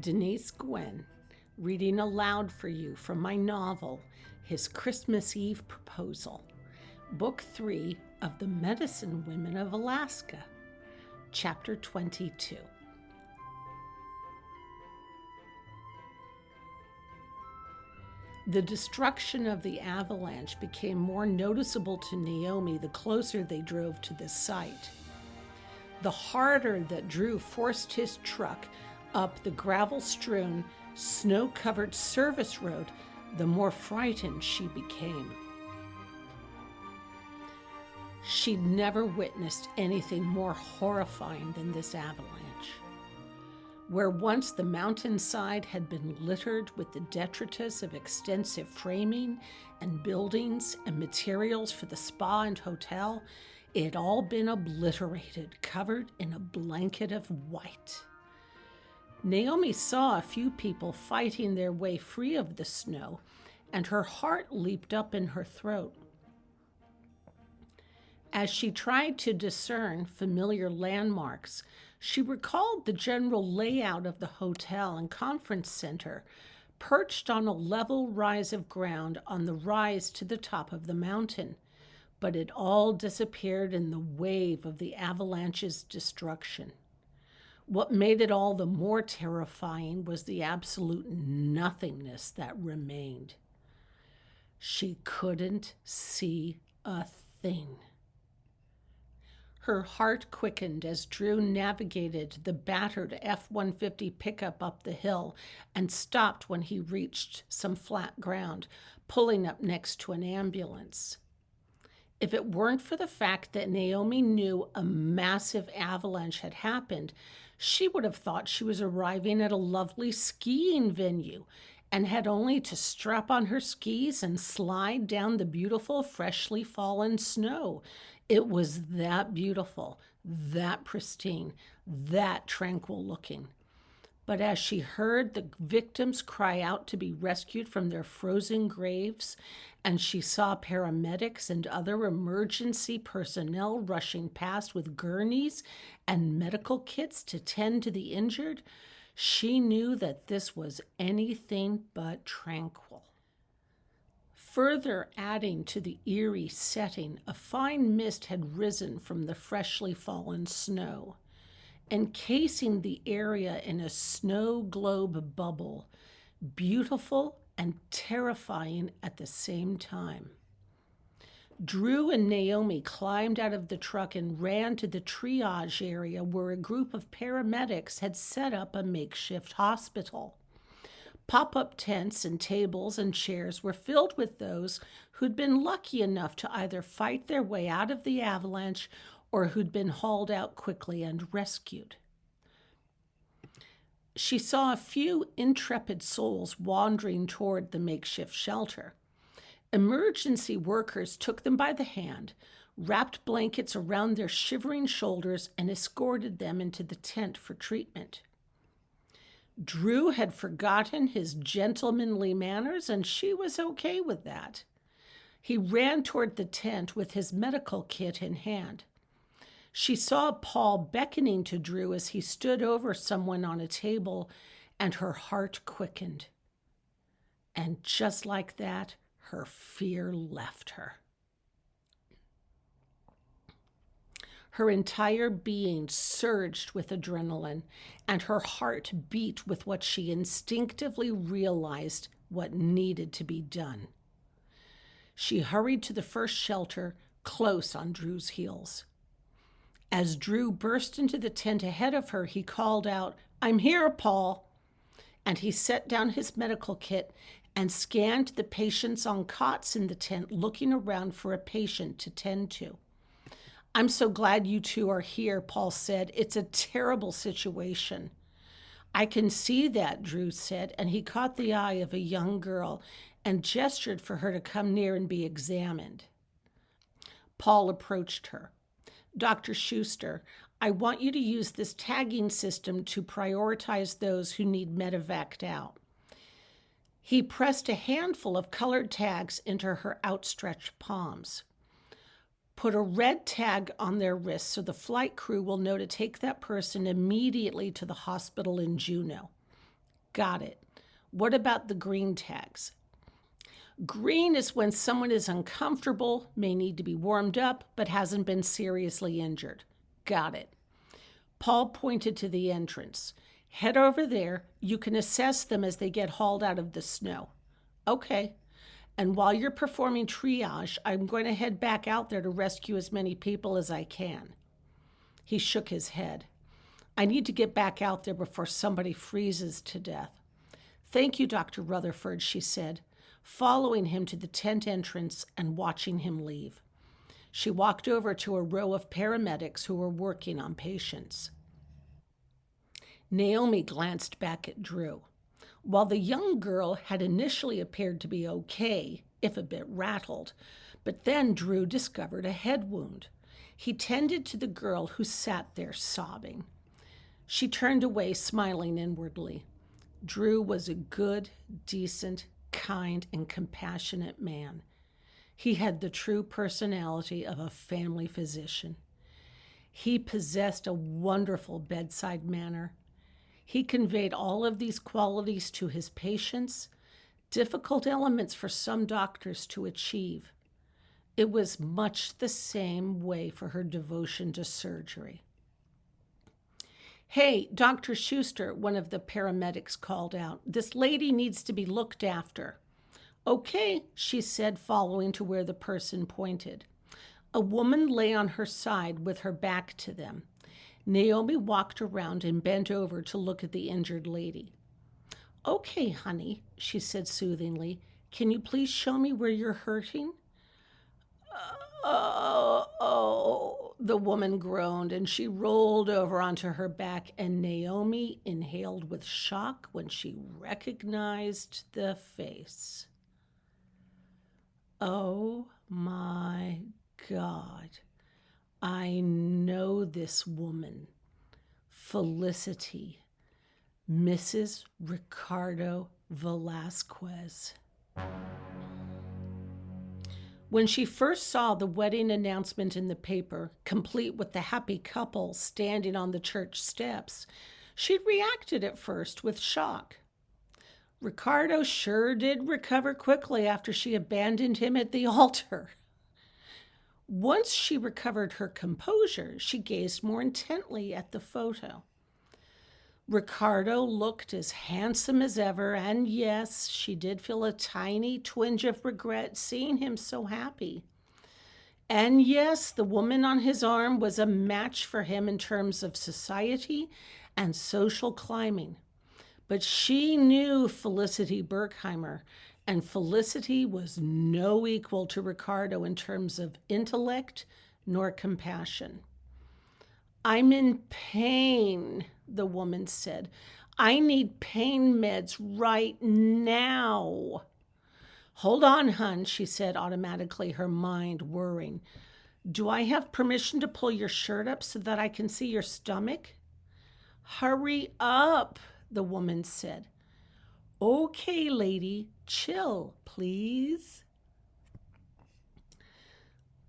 Denise Gwen, reading aloud for you from my novel, His Christmas Eve Proposal, Book 3 of The Medicine Women of Alaska, Chapter 22. The destruction of the avalanche became more noticeable to Naomi the closer they drove to the site. The harder that Drew forced his truck up the gravel-strewn, snow-covered service road, the more frightened she became. She'd never witnessed anything more horrifying than this avalanche. Where once the mountainside had been littered with the detritus of extensive framing and buildings and materials for the spa and hotel, it had all been obliterated, covered in a blanket of white. Naomi saw a few people fighting their way free of the snow, and her heart leaped up in her throat. As she tried to discern familiar landmarks, she recalled the general layout of the hotel and conference center, perched on a level rise of ground on the rise to the top of the mountain. But it all disappeared in the wave of the avalanche's destruction. What made it all the more terrifying was the absolute nothingness that remained. She couldn't see a thing. Her heart quickened as Drew navigated the battered F-150 pickup up the hill and stopped when he reached some flat ground, pulling up next to an ambulance. If it weren't for the fact that Naomi knew a massive avalanche had happened, she would have thought she was arriving at a lovely skiing venue and had only to strap on her skis and slide down the beautiful, freshly fallen snow. It was that beautiful, that pristine, that tranquil looking. But as she heard the victims cry out to be rescued from their frozen graves, and she saw paramedics and other emergency personnel rushing past with gurneys and medical kits to tend to the injured, she knew that this was anything but tranquil. Further adding to the eerie setting, a fine mist had risen from the freshly fallen snow, encasing the area in a snow globe bubble, beautiful and terrifying at the same time. Drew and Naomi climbed out of the truck and ran to the triage area where a group of paramedics had set up a makeshift hospital. Pop-up tents and tables and chairs were filled with those who'd been lucky enough to either fight their way out of the avalanche or who'd been hauled out quickly and rescued. She saw a few intrepid souls wandering toward the makeshift shelter. Emergency workers took them by the hand, wrapped blankets around their shivering shoulders, and escorted them into the tent for treatment. Drew had forgotten his gentlemanly manners, and she was okay with that. He ran toward the tent with his medical kit in hand. She saw Paul beckoning to Drew as he stood over someone on a table, and her heart quickened. And just like that, her fear left her. Her entire being surged with adrenaline, and her heart beat with what she instinctively realized what needed to be done. She hurried to the first shelter, close on Drew's heels. As Drew burst into the tent ahead of her, he called out, "I'm here, Paul." And he set down his medical kit and scanned the patients on cots in the tent, looking around for a patient to tend to. "I'm so glad you two are here," Paul said. "It's a terrible situation." "I can see that," Drew said, and he caught the eye of a young girl and gestured for her to come near and be examined. Paul approached her. "Dr. Schuster, I want you to use this tagging system to prioritize those who need medevaced out." He pressed a handful of colored tags into her outstretched palms. "Put a red tag on their wrists so the flight crew will know to take that person immediately to the hospital in Juneau. Got it. What about the green tags? Green is when someone is uncomfortable, may need to be warmed up, but hasn't been seriously injured. Got it. Paul pointed to the entrance. Head over there. You can assess them as they get hauled out of the snow. Okay. And while you're performing triage, I'm going to head back out there to rescue as many people as I can. He shook his head. I need to get back out there before somebody freezes to death. Thank you, Dr. Rutherford, she said, following him to the tent entrance and watching him leave. She walked over to a row of paramedics who were working on patients. Naomi glanced back at Drew. While the young girl had initially appeared to be okay, if a bit rattled, but then Drew discovered a head wound. He tended to the girl who sat there sobbing. She turned away, smiling inwardly. Drew was a good, decent, kind, and compassionate man. He had the true personality of a family physician. He possessed a wonderful bedside manner. He conveyed all of these qualities to his patients, difficult elements for some doctors to achieve. It was much the same way for her devotion to surgery. Hey, Dr. Schuster, one of the paramedics called out. This lady needs to be looked after. Okay, she said, following to where the person pointed. A woman lay on her side with her back to them. Naomi walked around and bent over to look at the injured lady. Okay, honey, she said soothingly. Can you please show me where you're hurting? Oh, the woman groaned, and she rolled over onto her back, and Naomi inhaled with shock when she recognized the face. Oh my God, I know this woman, Felicity, Mrs. Ricardo Velasquez. When she first saw the wedding announcement in the paper, complete with the happy couple standing on the church steps, she'd reacted at first with shock. Ricardo sure did recover quickly after she abandoned him at the altar. Once she recovered her composure, she gazed more intently at the photo. Ricardo looked as handsome as ever, and yes, she did feel a tiny twinge of regret seeing him so happy. And yes, the woman on his arm was a match for him in terms of society and social climbing. But she knew Felicity Berkheimer, and Felicity was no equal to Ricardo in terms of intellect nor compassion. I'm in pain, the woman said. I need pain meds right now. Hold on, hun, she said automatically, her mind whirring. Do I have permission to pull your shirt up so that I can see your stomach? Hurry up, the woman said. Okay, lady, chill, please.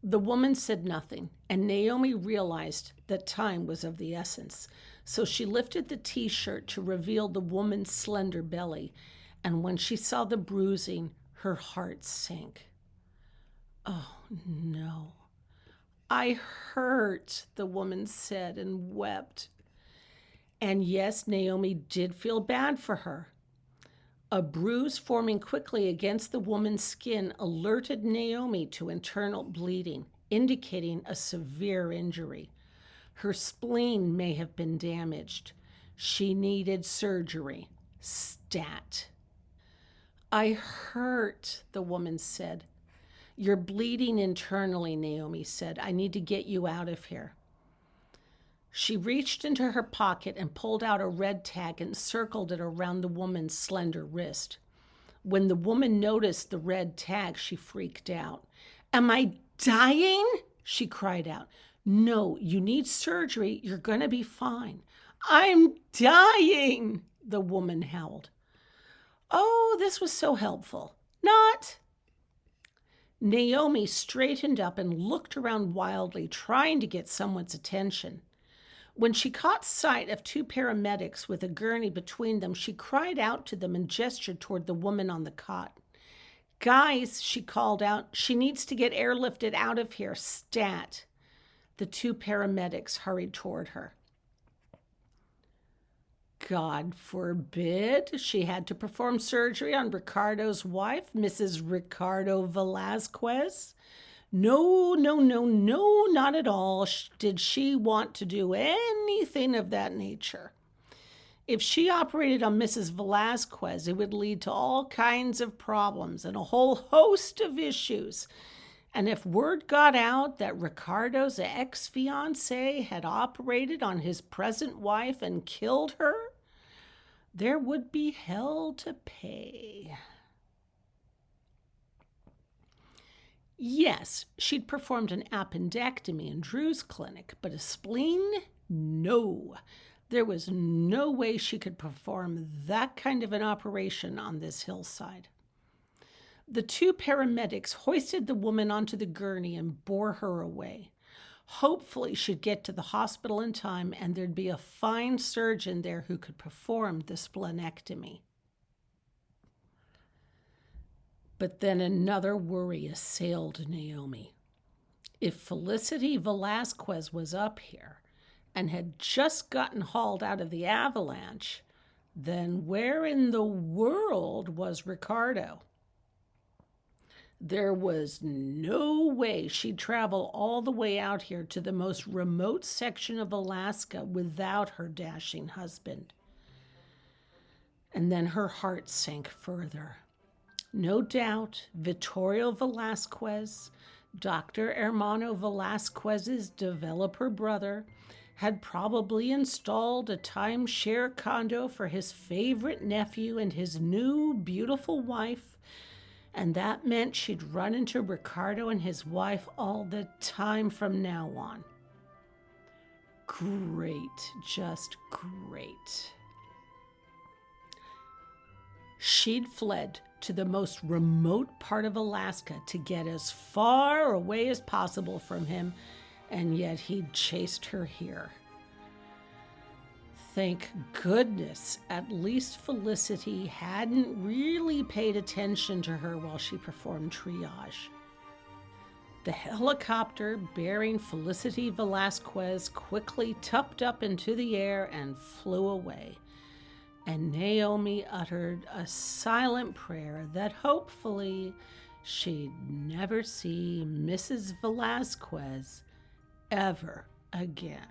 The woman said nothing, and Naomi realized that time was of the essence. So she lifted the t-shirt to reveal the woman's slender belly, and when she saw the bruising, her heart sank. Oh, no. I hurt, the woman said and wept. And yes, Naomi did feel bad for her. A bruise forming quickly against the woman's skin alerted Naomi to internal bleeding, indicating a severe injury. Her spleen may have been damaged. She needed surgery. Stat. I hurt, the woman said. You're bleeding internally, Naomi said. I need to get you out of here. She reached into her pocket and pulled out a red tag and circled it around the woman's slender wrist. When the woman noticed the red tag, she freaked out. Am I dying? She cried out. No, you need surgery. You're going to be fine. I'm dying, the woman howled. Oh, this was so helpful. Not. Naomi straightened up and looked around wildly, trying to get someone's attention. When she caught sight of two paramedics with a gurney between them, she cried out to them and gestured toward the woman on the cot. "Guys," she called out, "she needs to get airlifted out of here, stat." The two paramedics hurried toward her. God forbid she had to perform surgery on Ricardo's wife, Mrs. Ricardo Velasquez. No, no, no, no, not at all did she want to do anything of that nature. If she operated on Mrs. Velasquez, it would lead to all kinds of problems and a whole host of issues. And if word got out that Ricardo's ex-fiancée had operated on his present wife and killed her, there would be hell to pay. Yes, she'd performed an appendectomy in Drew's clinic, but a spleen? No. There was no way she could perform that kind of an operation on this hillside. The two paramedics hoisted the woman onto the gurney and bore her away. Hopefully she'd get to the hospital in time and there'd be a fine surgeon there who could perform the splenectomy. But then another worry assailed Naomi. If Felicity Velasquez was up here and had just gotten hauled out of the avalanche, then where in the world was Ricardo? There was no way she'd travel all the way out here to the most remote section of Alaska without her dashing husband. And then her heart sank further. No doubt, Vittorio Velasquez, Dr. Hermano Velasquez's developer brother, had probably installed a timeshare condo for his favorite nephew and his new, beautiful wife, and that meant she'd run into Ricardo and his wife all the time from now on. Great, just great. She'd fled to the most remote part of Alaska to get as far away as possible from him, and yet he'd chased her here. Thank goodness, at least Felicity hadn't really paid attention to her while she performed triage. The helicopter bearing Felicity Velasquez quickly tucked up into the air and flew away. And Naomi uttered a silent prayer that hopefully she'd never see Mrs. Velasquez ever again.